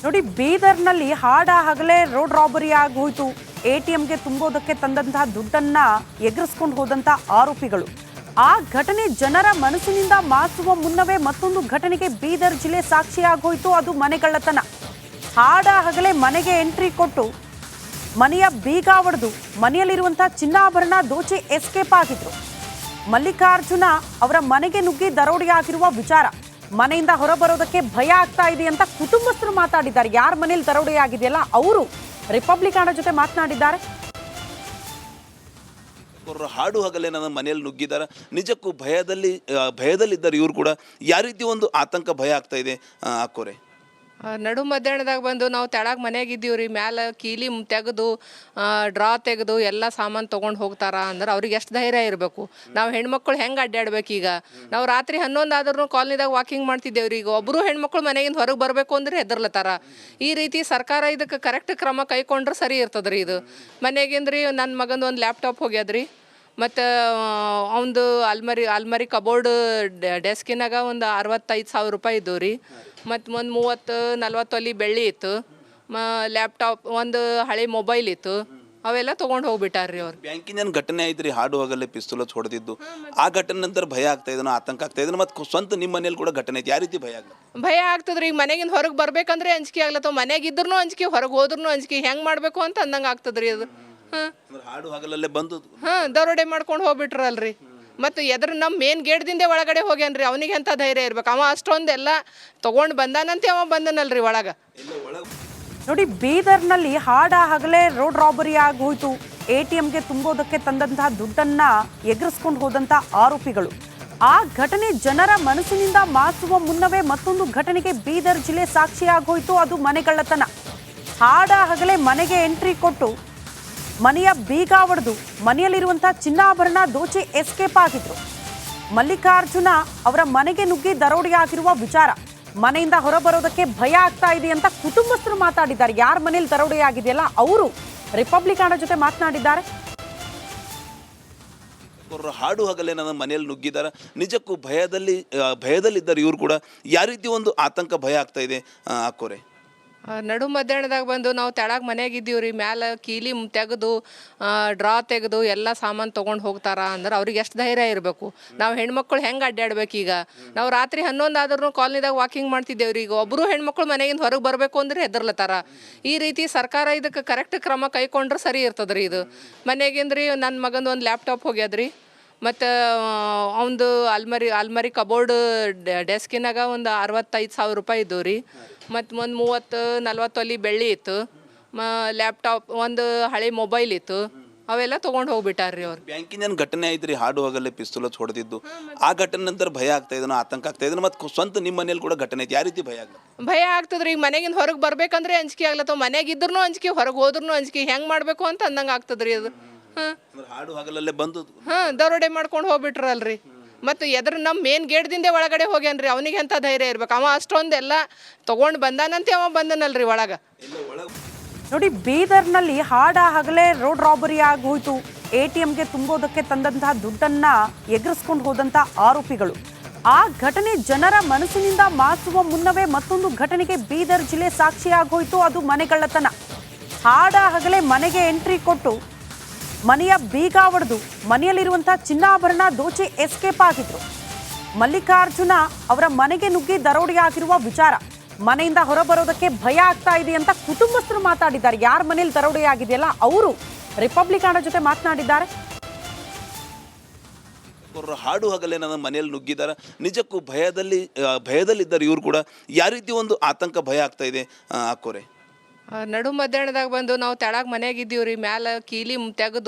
ನೋಡಿ, ಬೀದರ್ನಲ್ಲಿ ಹಾಡ ಹಗಲೇ ರೋಡ್ ರಾಬರಿ ಆಗೋಯ್ತು. ಎಟಿಎಂಗೆ ತುಂಬೋದಕ್ಕೆ ತಂದಂತಹ ದುಡ್ಡನ್ನ ಎಗರಿಸ್ಕೊಂಡು ಹೋದಂತ ಆರೋಪಿಗಳು. ಆ ಘಟನೆ ಜನರ ಮನಸ್ಸಿನಿಂದ ಮಾಸುವ ಮುನ್ನವೇ ಮತ್ತೊಂದು ಘಟನೆಗೆ ಬೀದರ್ ಜಿಲ್ಲೆ ಸಾಕ್ಷಿಯಾಗೋಯ್ತು. ಅದು ಮನೆಗಳ್ಳತನ. ಹಾಡ ಹಗಲೇ ಮನೆಗೆ ಎಂಟ್ರಿ ಕೊಟ್ಟು ಮನೆಯ ಬೀಗ ಒಡೆದು ಮನೆಯಲ್ಲಿರುವಂತಹ ಚಿನ್ನಾಭರಣ ದೋಚಿ ಎಸ್ಕೇಪ್ ಆಗಿದ್ರು. ಮಲ್ಲಿಕಾರ್ಜುನ ಅವರ ಮನೆಗೆ ನುಗ್ಗಿ ದರೋಡೆ ಆಗಿರುವ ವಿಚಾರ, ಮನೆಯಿಂದ ಹೊರಬರೋದಕ್ಕೆ ಭಯ ಆಗ್ತಾ ಇದೆ ಅಂತ ಕುಟುಂಬಸ್ಥರು ಮಾತಾಡಿದ್ದಾರೆ. ಯಾರ ಮನೇಲಿ ದರೋಡೆ ಆಗಿದೆಯಲ್ಲ ಅವರು ರಿಪಬ್ಲಿಕ್ ಜೊತೆ ಮಾತನಾಡಿದ್ದಾರೆ. ಹಾಡು ಹಗಲೇ ನನ್ನ ಮನೆಯಲ್ಲಿ ನುಗ್ಗಿದ್ದಾರೆ. ನಿಜಕ್ಕೂ ಭಯದಲ್ಲಿದ್ದಾರೆ ಇವರು ಕೂಡ. ಯಾವ ರೀತಿ ಒಂದು ಆತಂಕ ಭಯ ಆಗ್ತಾ ಇದೆ ಅಕ್ಕೋರೆ? ನಡು ಮಧ್ಯಾಹ್ನದಾಗ ಬಂದು ನಾವು ತೆಳಗೆ ಮನೆಯಾಗಿದ್ದೀವಿ ರೀ. ಮ್ಯಾಲೆ ಕೀಲಿ ತೆಗೆದು ಡ್ರಾ ತೆಗೆದು ಎಲ್ಲ ಸಾಮಾನು ತೊಗೊಂಡು ಹೋಗ್ತಾರ ಅಂದ್ರೆ ಅವ್ರಿಗೆ ಎಷ್ಟು ಧೈರ್ಯ ಇರಬೇಕು. ನಾವು ಹೆಣ್ಮಕ್ಳು ಹೆಂಗೆ ಅಡ್ಡಾಡ್ಬೇಕು? ಈಗ ನಾವು ರಾತ್ರಿ 11 ಆದ್ರೂ ಕಾಲನಿದಾಗ ವಾಕಿಂಗ್ ಮಾಡ್ತಿದ್ದೇವೆ ರೀ. ಈಗ ಒಬ್ಬರು ಹೆಣ್ಮಕ್ಳು ಮನೆಯಿಂದ ಹೊರಗೆ ಬರಬೇಕು ಅಂದ್ರೆ ಹೆದರ್ಲತ್ತಾರ. ಈ ರೀತಿ ಸರ್ಕಾರ ಇದಕ್ಕೆ ಕರೆಕ್ಟ್ ಕ್ರಮ ಕೈಗೊಂಡ್ರೆ ಸರಿ ಇರ್ತದೆ ರೀ. ಇದು ಮನೆಗಿಂದ್ರಿ ನನ್ನ ಮಗಂದು ಒಂದು ಲ್ಯಾಪ್ಟಾಪ್ ಹೋಗ್ಯದ್ರಿ. ಮತ್ತು ಅವನದು ಅಲ್ಮರಿ ಕಬೋರ್ಡ್ ಡೆಸ್ಕಿನಾಗ ಒಂದು 65,000 ರೂಪಾಯಿ ಇದ್ದವು ರೀ. ಮತ್ತು ಒಂದು 30-40 ತೊಲಿ ಬೆಳ್ಳಿ ಇತ್ತು. ಲ್ಯಾಪ್ಟಾಪ್, ಒಂದು ಹಳೆ ಮೊಬೈಲ್ ಇತ್ತು. ಅವೆಲ್ಲ ತೊಗೊಂಡು ಹೋಗ್ಬಿಟ್ಟಾರ್ರಿ ಅವ್ರು. ಬ್ಯಾಂಕಿನ ಘಟನೆ ಐತ್ರಿ, ಹಾಡು ಹಗಲೇ ಪಿಸ್ತೂಲ್ ಹೊಡೆದಿದ್ದು. ಆ ಘಟನೆ ನಂತರ ಭಯ ಆಗ್ತಾ ಇದನ್ನು, ಆತಂಕ ಆಗ್ತಾ ಇದನ್ನು. ಮತ್ತು ಸ್ವಂತ ನಿಮ್ಮ ಮನೇಲಿ ಕೂಡ ಘಟನೆ ಐತಿ. ಯಾವ ರೀತಿ ಭಯ ಆಗ್ತದೆ? ಭಯ ಆಗ್ತದ್ರಿ. ಈಗ ಮನೆಗಿಂದ ಹೊರಗೆ ಬರ್ಬೇಕಂದ್ರೆ ಅಂಜಿಕೆ ಆಗ್ಲತ್ತವ. ಮನೆಗಿದ್ರೂ ಅಂಜಿಕೆ, ಹೊರಗೆ ಹೋದ್ರೂ ಅಂಜಿಕೆ. ಹೆಂಗೆ ಮಾಡಬೇಕು ಅಂತ ಅಂದಂಗೆ ಆಗ್ತದ್ರಿ ಅದು. ಹಾಡು ಹಗಲಲ್ಲೇ ಬಂದು ದರೋಡೆ ಮಾಡ್ಕೊಂಡು ಹೋಗ್ಬಿಟ್ರಲ್ರಿ. ಮತ್ತು ಎದ್ರ ನಮ್ಮ ಮೇನ್ ಗೇಟ್ದಿಂದ ಒಳಗಡೆ ಹೋಗ್ಯಾನ್ರಿ. ಅವನಿಗೆ ಎಂಥ ಧೈರ್ಯ ಇರ್ಬೇಕು? ಅವ ಅಷ್ಟೊಂದೆಲ್ಲ ತೊಗೊಂಡು ಬಂದಾನಂತೆ ಅವ ಬಂದನಲ್ರಿ ಒಳಗೆ. ನೋಡಿ, ಬೀದರ್ನಲ್ಲಿ ಹಾಡ ಹಗಲೇ ರೋಡ್ ರಾಬರಿ ಆಗೋಯ್ತು. ಎಟಿಎಂಗೆ ತುಂಬೋದಕ್ಕೆ ತಂದಂತಹ ದುಡ್ಡನ್ನ ಎಗರಿಸ್ಕೊಂಡು ಹೋದಂತ ಆರೋಪಿಗಳು. ಆ ಘಟನೆ ಜನರ ಮನಸ್ಸಿನಿಂದ ಮಾಸುವ ಮುನ್ನವೇ ಮತ್ತೊಂದು ಘಟನೆಗೆ ಬೀದರ್ ಜಿಲ್ಲೆ ಸಾಕ್ಷಿಯಾಗೋಯ್ತು. ಅದು ಮನೆಗಳ್ಳತನ. ಹಾಡ ಹಗಲೇ ಮನೆಗೆ ಎಂಟ್ರಿ ಕೊಟ್ಟು ಮನೆಯ ಬೀಗ ಒಡೆದು ಮನೆಯಲ್ಲಿರುವಂತಹ ಚಿನ್ನಾಭರಣ ದೋಚಿ ಎಸ್ಕೇಪ್ ಆಗಿದ್ರು. ಮಲ್ಲಿಕಾರ್ಜುನ ಅವರ ಮನೆಗೆ ನುಗ್ಗಿ ದರೋಡೆ ಆಗಿರುವ ವಿಚಾರ, ಮನೆಯಿಂದ ಹೊರಬರೋದಕ್ಕೆ ಭಯ ಆಗ್ತಾ ಇದೆ ಅಂತ ಕುಟುಂಬಸ್ಥರು ಮಾತಾಡಿದ್ದಾರೆ. ಯಾರ ಮನೇಲಿ ದರೋಡೆ ಆಗಿದೆಯಲ್ಲ ಅವರು ರಿಪಬ್ಲಿಕ್ ಜೊತೆ ಮಾತನಾಡಿದ್ದಾರೆ. ಹಾಡು ಹಗಲೇ ನನ್ನ ಮನೆಯಲ್ಲಿ ನುಗ್ಗಿದ್ದಾರೆ. ನಿಜಕ್ಕೂ ಭಯದಲ್ಲಿದ್ದಾರೆ ಇವರು ಕೂಡ. ಯಾವ ರೀತಿ ಒಂದು ಆತಂಕ ಭಯ ಆಗ್ತಾ ಇದೆ ಅಕ್ಕೋರೆ? ನಡು ಮಧ್ಯಾಹ್ನದಾಗ ಬಂದು ನಾವು ತೆಳಗೆ ಮನೆಯಾಗಿದ್ದೀವಿ ರೀ. ಮ್ಯಾಲೆ ಕೀಲಿ ತೆಗೆದು ಡ್ರಾ ತೆಗೆದು ಎಲ್ಲ ಸಾಮಾನು ತೊಗೊಂಡು ಹೋಗ್ತಾರ ಅಂದ್ರೆ ಅವ್ರಿಗೆ ಎಷ್ಟು ಧೈರ್ಯ ಇರಬೇಕು? ನಾವು ಹೆಣ್ಮಕ್ಳು ಹೆಂಗೆ ಅಡ್ಡಾಡ್ಬೇಕು? ಈಗ ನಾವು ರಾತ್ರಿ 11 ಆದ್ರೂ ಕಾಲನಿದಾಗ ವಾಕಿಂಗ್ ಮಾಡ್ತಿದ್ದೇವೆ ರೀ. ಈಗ ಒಬ್ಬರು ಹೆಣ್ಮಕ್ಳು ಮನೆಯಿಂದ ಹೊರಗೆ ಬರಬೇಕು ಅಂದ್ರೆ ಹೆದರ್ಲತ್ತಾರ. ಈ ರೀತಿ ಸರ್ಕಾರ ಇದಕ್ಕೆ ಕರೆಕ್ಟ್ ಕ್ರಮ ಕೈಗೊಂಡ್ರೆ ಸರಿ ಇರ್ತದೆ ರೀ. ಇದು ಮನೆಗಿಂದ್ರಿ ನನ್ನ ಮಗಂದು ಒಂದು ಲ್ಯಾಪ್ಟಾಪ್ ಹೋಗ್ಯದ್ರಿ. ಮತ್ತು ಅವನದು ಅಲ್ಮರಿ ಕಬೋರ್ಡ್ ಡೆಸ್ಕಿನಾಗ ಒಂದು 65,000 ರೂಪಾಯಿ ಇದ್ದವು ರೀ. ಮತ್ತು ಒಂದು 30-40 ತೊಲಿ ಬೆಳ್ಳಿ ಇತ್ತು. ಲ್ಯಾಪ್ಟಾಪ್, ಒಂದು ಹಳೆ ಮೊಬೈಲ್ ಇತ್ತು. ಅವೆಲ್ಲ ತೊಗೊಂಡು ಹೋಗ್ಬಿಟ್ಟಾರ್ರಿ ಅವ್ರು. ಬ್ಯಾಂಕಿನ ಘಟನೆ ಐತ್ರಿ, ಹಾಡು ಹಗಲೇ ಪಿಸ್ತೂಲ್ ಹೊಡೆದಿದ್ದು. ಆ ಘಟನೆ ನಂತರ ಭಯ ಆಗ್ತಾ ಇದನ್ನು, ಆತಂಕ ಆಗ್ತಾ ಇದನ್ನು. ಮತ್ತು ಸ್ವಂತ ನಿಮ್ಮ ಮನೇಲಿ ಕೂಡ ಘಟನೆ ಐತಿ. ಯಾವ ರೀತಿ ಭಯ ಆಗ್ತದೆ? ಭಯ ಆಗ್ತದ್ರಿ. ಈಗ ಮನೆಗಿಂದ ಹೊರಗೆ ಬರ್ಬೇಕಂದ್ರೆ ಅಂಜಿಕೆ ಆಗ್ಲತ್ತವ. ಮನೆಗಿದ್ರೂ ಅಂಜಿಕೆ, ಹೊರಗೆ ಹೋದ್ರೂ ಅಂಜಿಕೆ. ಹೆಂಗೆ ಮಾಡಬೇಕು ಅಂತ ಅಂದಂಗೆ ಆಗ್ತದ್ರಿ ಅದು. ಹಾಡು ಹಗಲಲ್ಲೇ ಬಂದು ದರೋಡೆ ಮಾಡ್ಕೊಂಡು ಹೋಗ್ಬಿಟ್ರಲ್ರಿ. ಮತ್ತು ಎದ್ರ ನಮ್ಮ ಮೇನ್ ಗೇಟ್ದಿಂದ ಒಳಗಡೆ ಹೋಗ್ಯಾನ್ರಿ. ಅವನಿಗೆ ಎಂಥ ಧೈರ್ಯ ಇರ್ಬೇಕು? ಅವ ಅಷ್ಟೊಂದೆಲ್ಲ ತೊಗೊಂಡು ಬಂದಾನಂತೆ ಅವ ಬಂದನಲ್ರಿ ಒಳಗೆ. ನೋಡಿ, ಬೀದರ್ನಲ್ಲಿ ಹಾಡ ಹಗಲೇ ರೋಡ್ ರಾಬರಿ ಆಗೋಯ್ತು. ಎಟಿಎಂಗೆ ತುಂಬೋದಕ್ಕೆ ತಂದಂತಹ ದುಡ್ಡನ್ನ ಎಗರಿಸ್ಕೊಂಡು ಹೋದಂತ ಆರೋಪಿಗಳು. ಆ ಘಟನೆ ಜನರ ಮನಸ್ಸಿನಿಂದ ಮಾಸುವ ಮುನ್ನವೇ ಮತ್ತೊಂದು ಘಟನೆಗೆ ಬೀದರ್ ಜಿಲ್ಲೆ ಸಾಕ್ಷಿಯಾಗೋಯ್ತು. ಅದು ಮನೆಗಳ್ಳತನ. ಹಾಡ ಹಗಲೇ ಮನೆಗೆ ಎಂಟ್ರಿ ಕೊಟ್ಟು ಮನೆಯ ಬೀಗ ಒಡೆದು ಮನೆಯಲ್ಲಿರುವಂತಹ ಚಿನ್ನಾಭರಣ ದೋಚಿ ಎಸ್ಕೇಪ್ ಆಗಿದ್ರು. ಮಲ್ಲಿಕಾರ್ಜುನ ಅವರ ಮನೆಗೆ ನುಗ್ಗಿ ದರೋಡೆ ಆಗಿರುವ ವಿಚಾರ, ಮನೆಯಿಂದ ಹೊರಬರೋದಕ್ಕೆ ಭಯ ಆಗ್ತಾ ಇದೆ ಅಂತ ಕುಟುಂಬಸ್ಥರು ಮಾತಾಡಿದ್ದಾರೆ. ಯಾರ ಮನೇಲಿ ದರೋಡೆ ಆಗಿದೆಯಲ್ಲ ಅವರು ರಿಪಬ್ಲಿಕ್ ಜೊತೆ ಮಾತನಾಡಿದ್ದಾರೆ. ಹಾಡು ಹಗಲೇ ನನ್ನ ಮನೆಯಲ್ಲಿ ನುಗ್ಗಿದ್ದಾರೆ. ನಿಜಕ್ಕೂ ಭಯದಲ್ಲಿದ್ದಾರೆ ಇವರು ಕೂಡ. ಯಾವ ರೀತಿ ಒಂದು ಆತಂಕ ಭಯ ಆಗ್ತಾ ಇದೆ ಅಕ್ಕೋರೆ? ನಡು ಮಧ್ಯಾಹ್ನದಾಗ ಬಂದು ನಾವು ತೆಳಗೆ ಮನೆಯಾಗಿದ್ದೀವಿ ರೀ. ಮ್ಯಾಲೆ ಕೀಲಿ ತೆಗೆದು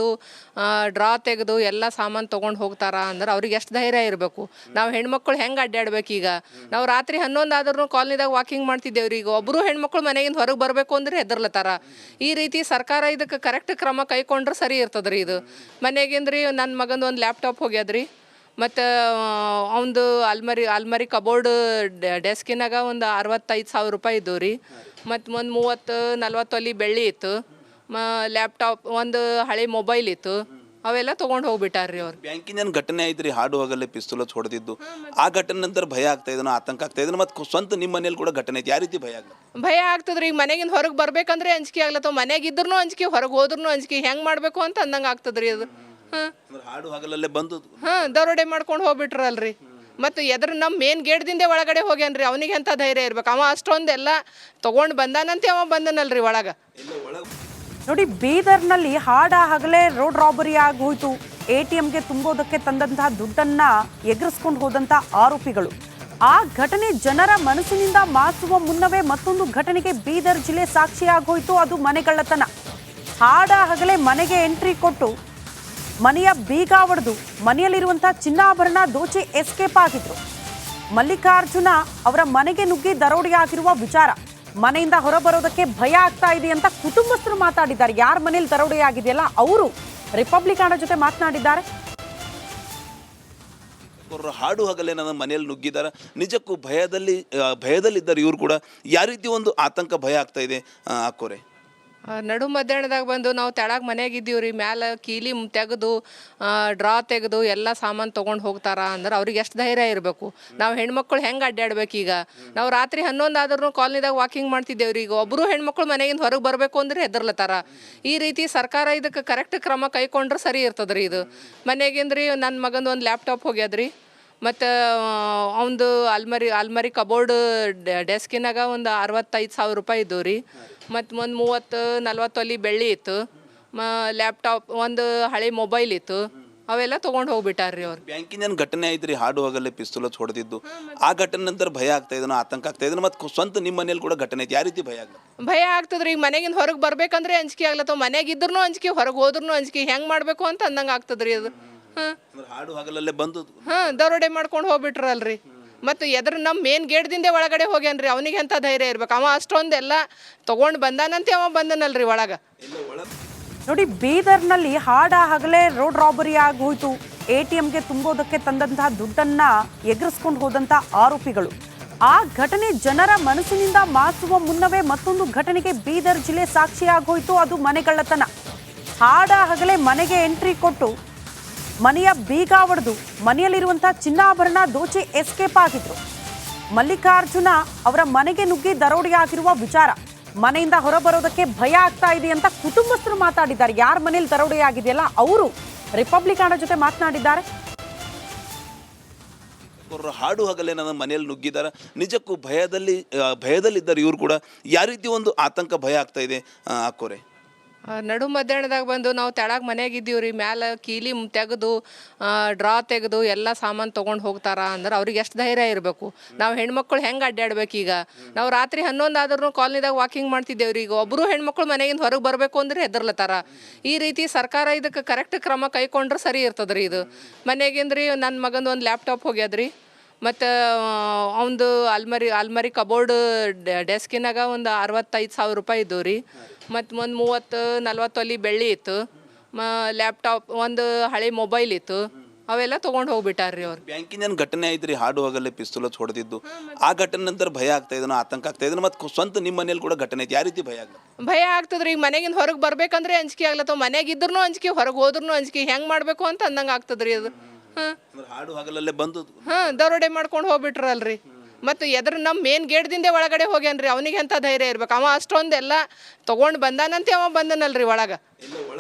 ಡ್ರಾ ತೆಗೆದು ಎಲ್ಲ ಸಾಮಾನು ತೊಗೊಂಡು ಹೋಗ್ತಾರ ಅಂದ್ರೆ ಅವ್ರಿಗೆ ಎಷ್ಟು ಧೈರ್ಯ ಇರಬೇಕು? ನಾವು ಹೆಣ್ಮಕ್ಳು ಹೆಂಗೆ ಅಡ್ಡಾಡ್ಬೇಕು? ಈಗ ನಾವು ರಾತ್ರಿ 11 ಆದ್ರೂ ಕಾಲನಿದಾಗ ವಾಕಿಂಗ್ ಮಾಡ್ತಿದ್ದೇವೆ ರೀ. ಈಗ ಒಬ್ಬರು ಹೆಣ್ಮಕ್ಳು ಮನೆಯಿಂದ ಹೊರಗೆ ಬರಬೇಕು ಅಂದ್ರೆ ಹೆದರ್ಲತ್ತಾರ. ಈ ರೀತಿ ಸರ್ಕಾರ ಇದಕ್ಕೆ ಕರೆಕ್ಟ್ ಕ್ರಮ ಕೈಗೊಂಡ್ರೆ ಸರಿ ಇರ್ತದೆ ರೀ. ಇದು ಮನೆಗಿಂದ್ರಿ ನನ್ನ ಮಗಂದು ಒಂದು ಲ್ಯಾಪ್ಟಾಪ್ ಹೋಗ್ಯದ್ರಿ. ಮತ್ತು ಅವನದು ಅಲ್ಮರಿ ಕಬೋರ್ಡ್ ಡೆಸ್ಕಿನಾಗ ಒಂದು 65,000 ರೂಪಾಯಿ ಇದ್ದವು ರೀ. ಮತ್ತು ಒಂದು 30-40 ತೊಲಿ ಬೆಳ್ಳಿ ಇತ್ತು. ಲ್ಯಾಪ್ಟಾಪ್, ಒಂದು ಹಳೆ ಮೊಬೈಲ್ ಇತ್ತು. ಅವೆಲ್ಲ ತೊಗೊಂಡು ಹೋಗ್ಬಿಟ್ಟಾರ್ರಿ ಅವ್ರು. ಬ್ಯಾಂಕಿನ ಘಟನೆ ಐತ್ರಿ, ಹಾಡು ಹಗಲೇ ಪಿಸ್ತೂಲ್ ಹಚ್ಚಿ ಹೊಡೆದಿದ್ದು. ಆ ಘಟನೆ ನಂತರ ಭಯ ಆಗ್ತಾ ಇದನ್ನ, ಆತಂಕ ಆಗ್ತಾ ಇದನ್ನ, ಮತ್ತು ಸ್ವಂತ ನಿಮ್ಮ ಮನೇಲಿ ಕೂಡ ಘಟನೆ ಐತಿ. ಯಾವ ರೀತಿ ಭಯ ಆಗ್ತದೆ? ಭಯ ಆಗ್ತದ್ರಿ. ಈಗ ಮನೆಗಿಂದ ಹೊರಗೆ ಬರ್ಬೇಕಂದ್ರೆ ಅಂಜಿಕೆ ಆಗ್ಲತ್ತವ, ಮನೆಗೆ ಇದ್ರೂ ಅಂಜಿಕೆ, ಹೊರಗೆ ಹೋದ್ರೂ ಅಂಜಿಕೆ, ಹೆಂಗೆ ಮಾಡಬೇಕು ಅಂತ ಅಂದಂಗೆ ಆಗ್ತದ್ರಿ ಅದು. ಹಾಡು ಹಗಲಲ್ಲೇ ಬಂದು ದರೋಡೆ ಮಾಡ್ಕೊಂಡು ಹೋಗ್ಬಿಟ್ರಲ್ರಿ. ಮತ್ತು ಎದ್ರ ನಮ್ಮ ಮೇನ್ ಗೇಟ್ದಿಂದ ಒಳಗಡೆ ಹೋಗ್ಯಾನ್ರಿ. ಅವನಿಗೆ ಎಂಥ ಧೈರ್ಯ ಇರ್ಬೇಕು, ಅವ ಅಷ್ಟೊಂದೆಲ್ಲ ತೊಗೊಂಡು ಬಂದಾನಂತೆ ಅವ ಬಂದನಲ್ರಿ ಒಳಗೆ. ನೋಡಿ, ಬೀದರ್ನಲ್ಲಿ ಹಾಡ ಹಗಲೇ ರೋಡ್ ರಾಬರಿ ಆಗಿ ಹೋಯ್ತು. ATMಗೆ ತುಂಬೋದಕ್ಕೆ ತಂದಂತಹ ದುಡ್ಡನ್ನ ಎಗರಿಸ್ಕೊಂಡು ಹೋದಂಥ ಆರೋಪಿಗಳು. ಆ ಘಟನೆ ಜನರ ಮನಸ್ಸಿನಿಂದ ಮಾಸುವ ಮುನ್ನವೇ ಮತ್ತೊಂದು ಘಟನೆಗೆ ಬೀದರ್ ಜಿಲ್ಲೆ ಸಾಕ್ಷಿಯಾಗೋಯ್ತು. ಅದು ಮನೆಗಳ್ಳತನ. ಹಾಡ ಹಗಲೇ ಮನೆಗೆ ಎಂಟ್ರಿ ಕೊಟ್ಟು ಮನೆಯ ಬೀಗ ಒಡೆದು ಮನೆಯಲ್ಲಿರುವಂಥ ಚಿನ್ನಾಭರಣ ದೋಚಿ ಎಸ್ಕೇಪ್ ಆಗಿದ್ರು. ಮಲ್ಲಿಕಾರ್ಜುನ ಅವರ ಮನೆಗೆ ನುಗ್ಗಿ ದರೋಡೆಯಾಗಿರುವ ವಿಚಾರ, ಮನೆಯಿಂದ ಹೊರಬರೋದಕ್ಕೆ ಭಯ ಆಗ್ತಾ ಇದೆ ಅಂತ ಕುಟುಂಬಸ್ಥರು ಮಾತಾಡಿದ್ದಾರೆ. ಯಾರ ಮನೇಲಿ ದರೋಡೆ ಆಗಿದೆಯಲ್ಲ ಅವರು ರಿಪಬ್ಲಿಕನ ಜೊತೆ ಮಾತನಾಡಿದ್ದಾರೆ. ಹಾಡು ಹಗಲೇ ನನ್ನ ಮನೆಯಲ್ಲಿ ನುಗ್ಗಿದ್ದಾರೆ. ನಿಜಕ್ಕೂ ಭಯದಲ್ಲಿದ್ದಾರೆ ಇವರು ಕೂಡ. ಯಾವ ರೀತಿ ಒಂದು ಆತಂಕ, ಭಯ ಆಗ್ತಾ ಇದೆ ಅಕ್ಕೋರೆ? ನಡು ಮಧ್ಯಾಹ್ನದಾಗ ಬಂದು ನಾವು ತೆಳಗೆ ಮನೆಯಾಗ ಇದ್ದೀವಿ ರೀ. ಮ್ಯಾಲೆ ಕೀಲಿ ತೆಗೆದು ಡ್ರಾ ತೆಗೆದು ಎಲ್ಲ ಸಾಮಾನು ತೊಗೊಂಡು ಹೋಗ್ತಾರ ಅಂದ್ರೆ ಅವ್ರಿಗೆ ಎಷ್ಟು ಧೈರ್ಯ ಇರಬೇಕು. ನಾವು ಹೆಣ್ಮಕ್ಳು ಹೆಂಗೆ ಅಡ್ಡಾಡ್ಬೇಕು? ಈಗ ನಾವು ರಾತ್ರಿ 11 ಆದ್ರೂ ಕಾಲನಿದಾಗ ವಾಕಿಂಗ್ ಮಾಡ್ತಿದ್ದೇವ್ರಿ. ಈಗ ಒಬ್ಬರು ಹೆಣ್ಮಕ್ಳು ಮನೆಗಿಂದ ಹೊರಗೆ ಬರಬೇಕು ಅಂದ್ರೆ ಹೆದರ್ಲತ್ತಾರ. ಈ ರೀತಿ ಸರ್ಕಾರ ಇದಕ್ಕೆ ಕರೆಕ್ಟ್ ಕ್ರಮ ಕೈಗೊಂಡ್ರೆ ಸರಿ ಇರ್ತದ್ರಿ. ಇದು ಮನೆಗಿಂದ್ರಿ ನನ್ನ ಮಗಂದು ಒಂದು ಲ್ಯಾಪ್ಟಾಪ್ ಹೋಗ್ಯದ್ರಿ. ಮತ್ತು ಅವನದು ಅಲ್ಮರಿ ಕಬೋರ್ಡ್ ಡೆಸ್ಕಿನಾಗ ಒಂದು 65,000 ರೂಪಾಯಿ ಇದ್ದವು ರೀ. ಮತ್ತು ಒಂದು 30-40 ತೊಲಿ ಬೆಳ್ಳಿ ಇತ್ತು. ಲ್ಯಾಪ್ಟಾಪ್, ಒಂದು ಹಳೆ ಮೊಬೈಲ್ ಇತ್ತು. ಅವೆಲ್ಲ ತೊಗೊಂಡು ಹೋಗ್ಬಿಟ್ಟಾರ್ರಿ ಅವ್ರು. ಬ್ಯಾಂಕಿನ ಘಟನೆ ಐತ್ರಿ, ಹಾಡು ಹಗಲೇ ಪಿಸ್ತೂಲ್ ಹಚ್ಚಿ ಹೊಡೆದಿದ್ದು. ಆ ಘಟನೆ ನಂತರ ಭಯ ಆಗ್ತಾ ಇದನ್ನ, ಆತಂಕ ಆಗ್ತಾ ಇದನ್ನ, ಮತ್ತು ಸ್ವಂತ ನಿಮ್ಮ ಮನೇಲಿ ಕೂಡ ಘಟನೆ ಐತಿ. ಯಾವ ರೀತಿ ಭಯ ಆಗ್ತದೆ? ಭಯ ಆಗ್ತದ್ರಿ. ಈಗ ಮನೆಗಿಂದ ಹೊರಗೆ ಬರ್ಬೇಕಂದ್ರೆ ಅಂಜಿಕೆ ಆಗ್ಲತ್ತವ, ಮನೆಗೆ ಇದ್ರೂ ಅಂಜಿಕೆ, ಹೊರಗೆ ಹೋದ್ರೂ ಅಂಜಿಕೆ, ಹೆಂಗೆ ಮಾಡಬೇಕು ಅಂತ ಅಂದಂಗೆ ಆಗ್ತದ್ರಿ ಅದು. ಹಾಡು ಹಗಲಲ್ಲೇ ಬಂದು ದರೋಡೆ ಮಾಡ್ಕೊಂಡು ಹೋಗ್ಬಿಟ್ರಲ್ರಿ. ಮತ್ತು ಎದ್ರ ನಮ್ಮ ಮೇನ್ ಗೇಟ್ದಿಂದ ಒಳಗಡೆ ಹೋಗ್ಯಾನ್ರಿ. ಅವನಿಗೆ ಎಂಥ ಧೈರ್ಯ ಇರ್ಬೇಕು, ಅವ ಅಷ್ಟೊಂದೆಲ್ಲ ತೊಗೊಂಡು ಬಂದಾನಂತೆ ಅವ ಬಂದನಲ್ರಿ ಒಳಗೆ. ನೋಡಿ, ಬೀದರ್ನಲ್ಲಿ ಹಾಡ ಹಗಲೇ ರೋಡ್ ರಾಬರಿ ಆಗಿ ಹೋಯ್ತು. ATMಗೆ ತುಂಬೋದಕ್ಕೆ ತಂದಂತಹ ದುಡ್ಡನ್ನ ಎಗರಿಸ್ಕೊಂಡು ಹೋದಂಥ ಆರೋಪಿಗಳು. ಆ ಘಟನೆ ಜನರ ಮನಸ್ಸಿನಿಂದ ಮಾಸುವ ಮುನ್ನವೇ ಮತ್ತೊಂದು ಘಟನೆಗೆ ಬೀದರ್ ಜಿಲ್ಲೆ ಸಾಕ್ಷಿಯಾಗೋಯ್ತು. ಅದು ಮನೆಗಳ್ಳತನ. ಹಾಡ ಹಗಲೇ ಮನೆಗೆ ಎಂಟ್ರಿ ಕೊಟ್ಟು ಮನೆಯ ಬೀಗ ಒಡೆದು ಮನೆಯಲ್ಲಿರುವಂಥ ಚಿನ್ನಾಭರಣ ದೋಚಿ ಎಸ್ಕೇಪ್ ಆಗಿದ್ರು. ಮಲ್ಲಿಕಾರ್ಜುನ ಅವರ ಮನೆಗೆ ನುಗ್ಗಿ ದರೋಡೆಯಾಗಿರುವ ವಿಚಾರ, ಮನೆಯಿಂದ ಹೊರಬರೋದಕ್ಕೆ ಭಯ ಆಗ್ತಾ ಇದೆ ಅಂತ ಕುಟುಂಬಸ್ಥರು ಮಾತಾಡಿದ್ದಾರೆ. ಯಾರ ಮನೇಲಿ ದರೋಡೆ ಆಗಿದೆಯಲ್ಲ ಅವರು ರಿಪಬ್ಲಿಕನ ಜೊತೆ ಮಾತನಾಡಿದ್ದಾರೆ. ಹಾಡು ಹಗಲೇ ನನ್ನ ಮನೆಯಲ್ಲಿ ನುಗ್ಗಿದ್ದಾರೆ. ನಿಜಕ್ಕೂ ಭಯದಲ್ಲಿದ್ದಾರೆ ಇವರು ಕೂಡ. ಯಾವ ರೀತಿ ಒಂದು ಆತಂಕ, ಭಯ ಆಗ್ತಾ ಇದೆ ಅಕ್ಕೋರೆ? ನಡು ಮಧ್ಯಾಹ್ನದಾಗ ಬಂದು ನಾವು ತೆಳಗೆ ಮನೆಯಾಗ ಇದ್ದೀವಿ ರೀ. ಮ್ಯಾಲೆ ಕೀಲಿ ತೆಗೆದು ಡ್ರಾ ತೆಗೆದು ಎಲ್ಲ ಸಾಮಾನು ತೊಗೊಂಡು ಹೋಗ್ತಾರ ಅಂದ್ರೆ ಅವ್ರಿಗೆ ಎಷ್ಟು ಧೈರ್ಯ ಇರಬೇಕು. ನಾವು ಹೆಣ್ಮಕ್ಳು ಹೆಂಗೆ ಅಡ್ಡಾಡ್ಬೇಕು? ಈಗ ನಾವು ರಾತ್ರಿ 11 ಆದ್ರೂ ಕಾಲನಿದಾಗ ವಾಕಿಂಗ್ ಮಾಡ್ತಿದ್ದೇವ್ರಿ. ಈಗ ಒಬ್ಬರು ಹೆಣ್ಮಕ್ಳು ಮನೆಗಿಂದ ಹೊರಗೆ ಬರಬೇಕು ಅಂದ್ರೆ ಹೆದರ್ಲತ್ತಾರ. ಈ ರೀತಿ ಸರ್ಕಾರ ಇದಕ್ಕೆ ಕರೆಕ್ಟ್ ಕ್ರಮ ಕೈಗೊಂಡ್ರೆ ಸರಿ ಇರ್ತದ್ರಿ. ಇದು ಮನೆಗಿಂದ್ರಿ ನನ್ನ ಮಗಂದು ಒಂದು ಲ್ಯಾಪ್ಟಾಪ್ ಹೋಗ್ಯದ್ರಿ. ಮತ್ತು ಅವನದು ಅಲ್ಮರಿ ಕಬೋರ್ಡ್ ಡೆಸ್ಕಿನಾಗ ಒಂದು 65,000 ರೂಪಾಯಿ ಇದ್ದವು ರೀ. ಮತ್ತು ಒಂದು 30-40 ತೊಲಿ ಬೆಳ್ಳಿ ಇತ್ತು. ಲ್ಯಾಪ್ಟಾಪ್, ಒಂದು ಹಳೆ ಮೊಬೈಲ್ ಇತ್ತು. ಅವೆಲ್ಲ ತೊಗೊಂಡು ಹೋಗ್ಬಿಟ್ಟಾರ್ರಿ ಅವ್ರು. ಬ್ಯಾಂಕಿನ ಘಟನೆ ಐತ್ರಿ, ಹಾಡು ಹಗಲೇ ಪಿಸ್ತೂಲ್ ಹಚ್ಚಿ ಹೊಡೆದಿದ್ದು. ಆ ಘಟನೆ ನಂತರ ಭಯ ಆಗ್ತಾ ಇದನ್ನ, ಆತಂಕ ಆಗ್ತಾ ಇದನ್ನ, ಮತ್ತು ಸ್ವಂತ ನಿಮ್ಮ ಮನೇಲಿ ಕೂಡ ಘಟನೆ ಐತಿ. ಯಾವ ರೀತಿ ಭಯ ಆಗ್ತದೆ? ಭಯ ಆಗ್ತದ್ರಿ. ಈಗ ಮನೆಗಿಂದ ಹೊರಗೆ ಬರ್ಬೇಕಂದ್ರೆ ಅಂಜಿಕೆ ಆಗ್ಲತ್ತವ, ಮನೆಗೆ ಇದ್ರೂ ಅಂಜಿಕೆ, ಹೊರಗೆ ಹೋದ್ರೂ ಅಂಜಿಕೆ, ಹೆಂಗೆ ಮಾಡಬೇಕು ಅಂತ ಅಂದಂಗೆ ಆಗ್ತದ್ರಿ ಅದು. ಹಾಡು ಹಗಲಲ್ಲೇ ಬಂದು ದರೋಡೆ ಮಾಡ್ಕೊಂಡು ಹೋಗ್ಬಿಟ್ರಲ್ರಿ. ಮತ್ತು ಎದ್ರ ನಮ್ಮ ಮೇನ್ ಗೇಟ್ದಿಂದ ಒಳಗಡೆ ಹೋಗ್ಯಾನ್ರಿ. ಅವನಿಗೆ ಎಂಥ ಧೈರ್ಯ ಇರ್ಬೇಕು, ಅವ ಅಷ್ಟೊಂದೆಲ್ಲ ತೊಗೊಂಡು ಬಂದಾನಂತೆ ಅವ ಬಂದನಲ್ರಿ ಒಳಗೆ.